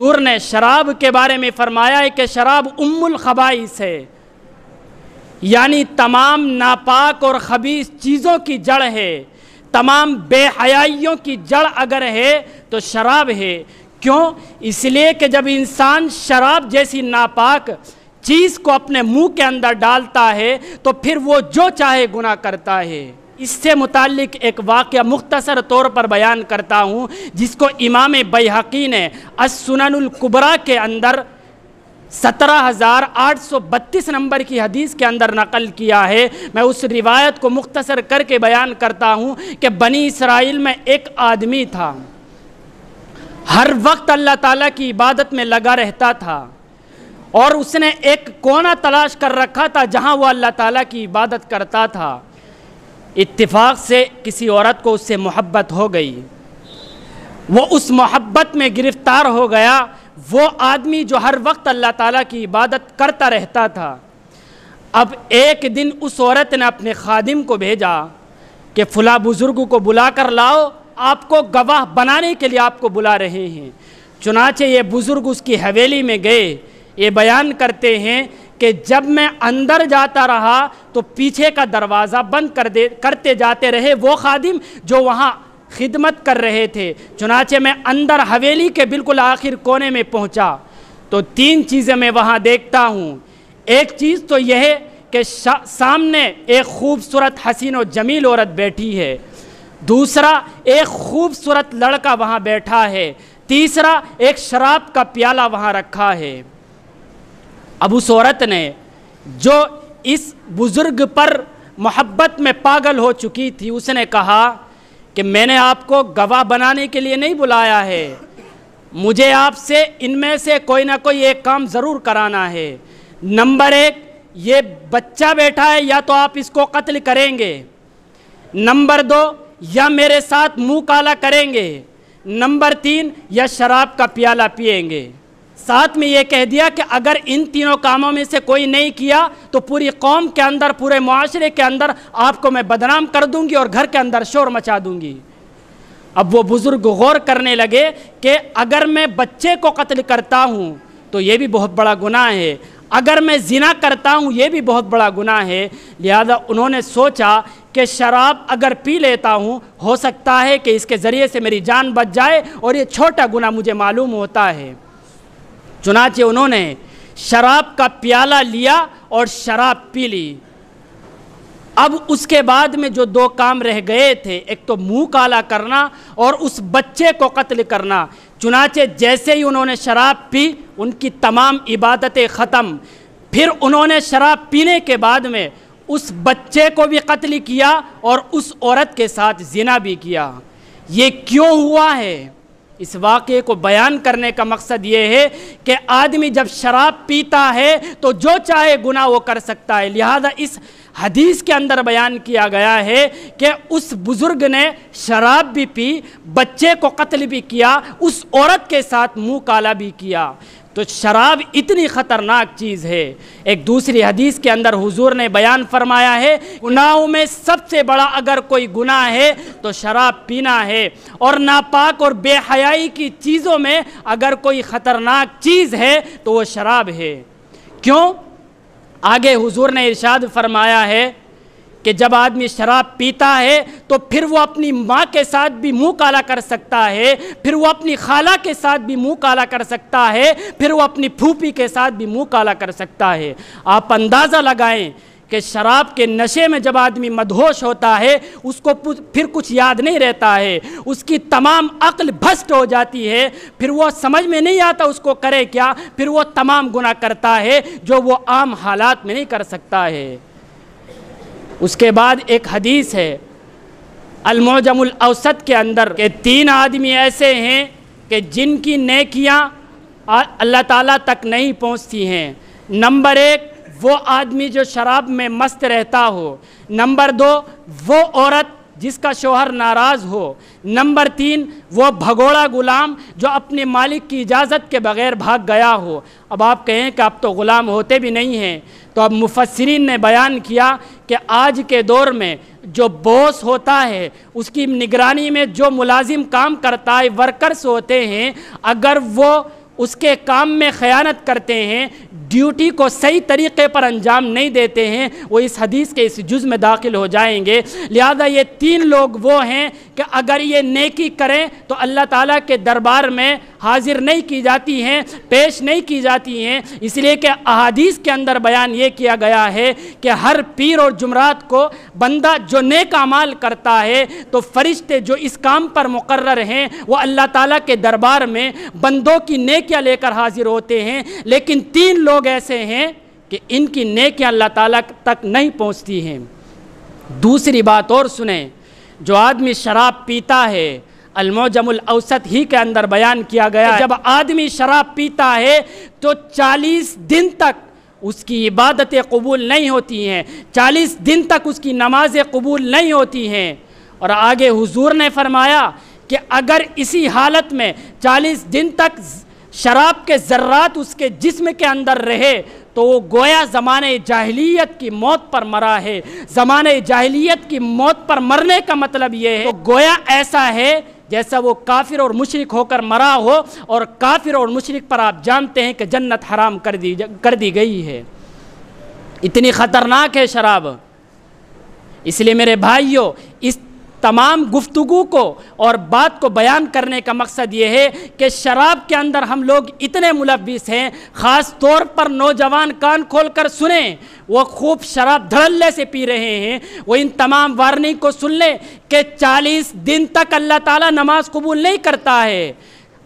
حضور نے شراب کے بارے میں فرمایا ہے کہ شراب ام الخبائث ہے، یعنی تمام ناپاک اور خبیث چیزوں کی جڑ ہے، تمام بے حیائیوں کی جڑ اگر ہے تو شراب ہے۔ کیوں؟ اس لیے کہ جب انسان شراب جیسی ناپاک چیز کو اپنے منہ کے اندر ڈالتا ہے تو پھر وہ جو چاہے گناہ کرتا ہے۔ اس سے متعلق ایک واقعہ مختصر طور پر بیان کرتا ہوں، جس کو امام بیہقی نے السنن الکبریٰ کے اندر 17,832 نمبر کی حدیث کے اندر نقل کیا ہے۔ میں اس روایت کو مختصر کر کے بیان کرتا ہوں کہ بنی اسرائیل میں ایک آدمی تھا، ہر وقت اللہ تعالیٰ کی عبادت میں لگا رہتا تھا، اور اس نے ایک کونا تلاش کر رکھا تھا جہاں وہ اللہ تعالیٰ کی عبادت کرتا تھا۔ اتفاق سے کسی عورت کو اس سے محبت ہو گئی، وہ اس محبت میں گرفتار ہو گیا۔ وہ آدمی جو ہر وقت اللہ تعالیٰ کی عبادت کرتا رہتا تھا، اب ایک دن اس عورت نے اپنے خادم کو بھیجا کہ فلاں بزرگ کو بلا کر لاؤ، آپ کو گواہ بنانے کے لیے آپ کو بلا رہے ہیں۔ چنانچہ یہ بزرگ اس کی حویلی میں گئے۔ یہ بیان کرتے ہیں کہ جب میں اندر جاتا رہا تو پیچھے کا دروازہ بند کرتے جاتے رہے وہ خادم جو وہاں خدمت کر رہے تھے۔ چنانچہ میں اندر حویلی کے بالکل آخر کونے میں پہنچا تو 3 چیزیں میں وہاں دیکھتا ہوں۔ ایک چیز تو یہ ہے کہ سامنے ایک خوبصورت حسین و جمیل عورت بیٹھی ہے، دوسرا ایک خوبصورت لڑکا وہاں بیٹھا ہے، تیسرا ایک شراب کا پیالہ وہاں رکھا ہے۔ اب اس عورت نے جو اس بزرگ پر محبت میں پاگل ہو چکی تھی، اس نے کہا کہ میں نے آپ کو گواہ بنانے کے لیے نہیں بلایا ہے، مجھے آپ سے ان میں سے کوئی نہ کوئی ایک کام ضرور کرانا ہے۔ نمبر 1، یہ بچہ بیٹھا ہے، یا تو آپ اس کو قتل کریں گے۔ نمبر 2، یا میرے ساتھ منہ کالا کریں گے۔ نمبر 3، یا شراب کا پیالہ پئیں گے۔ ساتھ میں یہ کہہ دیا کہ اگر ان تینوں کاموں میں سے کوئی نہیں کیا تو پوری قوم کے اندر، پورے معاشرے کے اندر آپ کو میں بدنام کر دوں گی اور گھر کے اندر شور مچا دوں گی۔ اب وہ بزرگ غور کرنے لگے کہ اگر میں بچے کو قتل کرتا ہوں تو یہ بھی بہت بڑا گناہ ہے، اگر میں زنا کرتا ہوں یہ بھی بہت بڑا گناہ ہے۔ لہذا انہوں نے سوچا کہ شراب اگر پی لیتا ہوں ہو سکتا ہے کہ اس کے ذریعے سے میری جان بچ جائے، اور یہ چھوٹا گناہ مجھے معلوم ہوتا ہے۔ چنانچہ انہوں نے شراب کا پیالہ لیا اور شراب پی لی۔ اب اس کے بعد میں جو 2 کام رہ گئے تھے، ایک تو منہ کالا کرنا اور اس بچے کو قتل کرنا۔ چنانچہ جیسے ہی انہوں نے شراب پی، ان کی تمام عبادتیں ختم۔ پھر انہوں نے شراب پینے کے بعد میں اس بچے کو بھی قتل کیا اور اس عورت کے ساتھ زنا بھی کیا۔ یہ کیوں ہوا ہے؟ اس واقعے کو بیان کرنے کا مقصد یہ ہے کہ آدمی جب شراب پیتا ہے تو جو چاہے گناہ وہ کر سکتا ہے۔ لہذا اس حدیث کے اندر بیان کیا گیا ہے کہ اس بزرگ نے شراب بھی پی، بچے کو قتل بھی کیا، اس عورت کے ساتھ منہ کالا بھی کیا۔ تو شراب اتنی خطرناک چیز ہے۔ ایک دوسری حدیث کے اندر حضور نے بیان فرمایا ہے، گناہوں میں سب سے بڑا اگر کوئی گناہ ہے تو شراب پینا ہے، اور ناپاک اور بے حیائی کی چیزوں میں اگر کوئی خطرناک چیز ہے تو وہ شراب ہے۔ کیوں؟ آگے حضور نے ارشاد فرمایا ہے کہ جب آدمی شراب پیتا ہے تو پھر وہ اپنی ماں کے ساتھ بھی منہ کالا کر سکتا ہے، پھر وہ اپنی خالہ کے ساتھ بھی منہ کالا کر سکتا ہے، پھر وہ اپنی پھوپھی کے ساتھ بھی منہ کالا کر سکتا ہے۔ آپ اندازہ لگائیں کہ شراب کے نشے میں جب آدمی مدہوش ہوتا ہے اس کو پھر کچھ یاد نہیں رہتا ہے، اس کی تمام عقل بھسٹ ہو جاتی ہے، پھر وہ سمجھ میں نہیں آتا اس کو کرے کیا، پھر وہ تمام گناہ کرتا ہے جو وہ عام حالات میں نہیں کر سکتا ہے۔ اس کے بعد ایک حدیث ہے المعجم الاوسط کے اندر کہ 3 آدمی ایسے ہیں کہ جن کی نیکیاں اللہ تعالیٰ تک نہیں پہنچتی ہیں۔ نمبر 1، وہ آدمی جو شراب میں مست رہتا ہو۔ نمبر 2، وہ عورت جس کا شوہر ناراض ہو۔ نمبر 3، وہ بھگوڑا غلام جو اپنے مالک کی اجازت کے بغیر بھاگ گیا ہو۔ اب آپ کہیں کہ اب تو غلام ہوتے بھی نہیں ہیں، تو اب مفسرین نے بیان کیا کہ آج کے دور میں جو باس ہوتا ہے، اس کی نگرانی میں جو ملازم کام کرتا ہے، ورکرز ہوتے ہیں، اگر وہ اس کے کام میں خیانت کرتے ہیں، ڈیوٹی کو صحیح طریقے پر انجام نہیں دیتے ہیں، وہ اس حدیث کے اس جز میں داخل ہو جائیں گے۔ لہذا یہ تین لوگ وہ ہیں کہ اگر یہ نیکی کریں تو اللہ تعالیٰ کے دربار میں حاضر نہیں کی جاتی ہیں، پیش نہیں کی جاتی ہیں، اس لیے کہ احادیث کے اندر بیان یہ کیا گیا ہے کہ ہر پیر اور جمعرات کو بندہ جو نیک اعمال کرتا ہے تو فرشتے جو اس کام پر مقرر ہیں وہ اللہ تعالیٰ کے دربار میں بندوں کی نیکیاں لے کر حاضر ہوتے ہیں، لیکن تین لوگ ایسے ہیں کہ ان کی نیکیاں اللہ تعالیٰ تک نہیں پہنچتی ہیں۔ دوسری بات اور سنیں، جو آدمی شراب پیتا ہے، المعجم الاوسط ہی کے اندر بیان کیا گیا ہے، جب آدمی شراب پیتا ہے تو 40 دن تک اس کی عبادتیں قبول نہیں ہوتی ہیں، 40 دن تک اس کی نمازیں قبول نہیں ہوتی ہیں۔ اور آگے حضور نے فرمایا کہ اگر اسی حالت میں 40 دن تک شراب کے ذرات اس کے جسم کے اندر رہے تو وہ گویا زمانے جاہلیت کی موت پر مرا ہے۔ زمانے جاہلیت کی موت پر مرنے کا مطلب یہ ہے کہ گویا ایسا ہے جیسا وہ کافر اور مشرک ہو کر مرا ہو، اور کافر اور مشرک پر آپ جانتے ہیں کہ جنت حرام کر دی گئی ہے۔ اتنی خطرناک ہے شراب۔ اس لیے میرے بھائیوں، اس تمام گفتگو کو اور بات کو بیان کرنے کا مقصد یہ ہے کہ شراب کے اندر ہم لوگ اتنے ملوث ہیں، خاص طور پر نوجوان کان کھول کر سنیں، وہ خوب شراب دھڑلے سے پی رہے ہیں۔ وہ ان تمام وارننگ کو سن لیں کہ 40 دن تک اللہ تعالیٰ نماز قبول نہیں کرتا ہے۔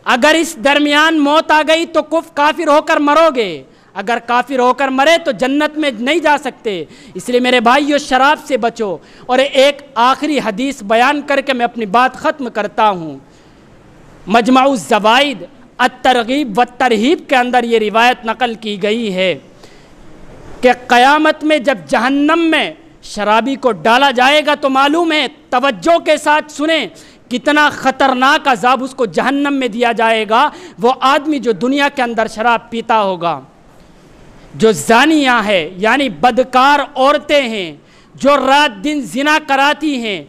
اگر اس درمیان موت آ گئی تو کافر ہو کر مرو گے، اگر کافر ہو کر مرے تو جنت میں نہیں جا سکتے۔ اس لیے میرے بھائیو، شراب سے بچو۔ اور ایک آخری حدیث بیان کر کے میں اپنی بات ختم کرتا ہوں۔ مجمع الزوائد الترغیب والترہیب کے اندر یہ روایت نقل کی گئی ہے کہ قیامت میں جب جہنم میں شرابی کو ڈالا جائے گا تو معلوم ہے، توجہ کے ساتھ سنیں، کتنا خطرناک عذاب اس کو جہنم میں دیا جائے گا۔ وہ آدمی جو دنیا کے اندر شراب پیتا ہوگا، جو زانیہ ہے یعنی بدکار عورتیں ہیں، جو رات دن زنا کراتی ہیں،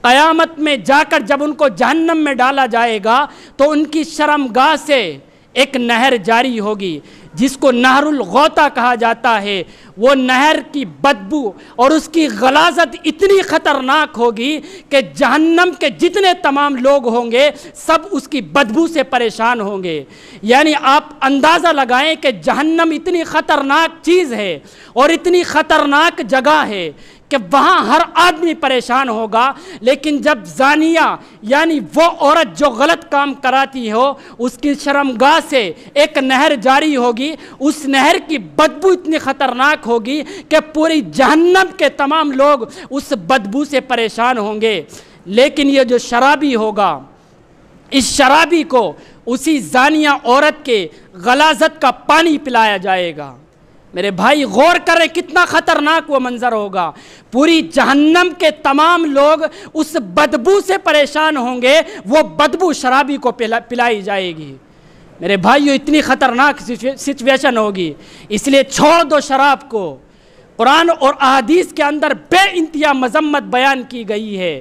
قیامت میں جا کر جب ان کو جہنم میں ڈالا جائے گا تو ان کی شرمگاہ سے ایک نہر جاری ہوگی جس کو نہر الغوطہ کہا جاتا ہے۔ وہ نہر کی بدبو اور اس کی غلاظت اتنی خطرناک ہوگی کہ جہنم کے جتنے تمام لوگ ہوں گے سب اس کی بدبو سے پریشان ہوں گے۔ یعنی آپ اندازہ لگائیں کہ جہنم اتنی خطرناک چیز ہے اور اتنی خطرناک جگہ ہے کہ وہاں ہر آدمی پریشان ہوگا، لیکن جب زانیہ یعنی وہ عورت جو غلط کام کراتی ہو، اس کی شرمگاہ سے ایک نہر جاری ہوگی، اس نہر کی بدبو اتنی خطرناک ہوگی کہ پوری جہنم کے تمام لوگ اس بدبو سے پریشان ہوں گے۔ لیکن یہ جو شرابی ہوگا، اس شرابی کو اسی زانیہ عورت کے غلاظت کا پانی پلایا جائے گا۔ میرے بھائی غور کریں کتنا خطرناک وہ منظر ہوگا۔ پوری جہنم کے تمام لوگ اس بدبو سے پریشان ہوں گے، وہ بدبو شرابی کو پلائی جائے گی۔ میرے بھائیو، اتنی خطرناک سچویشن ہوگی، اس لیے چھوڑ دو شراب کو۔ قرآن اور احادیث کے اندر بے انتہا مذمت بیان کی گئی ہے۔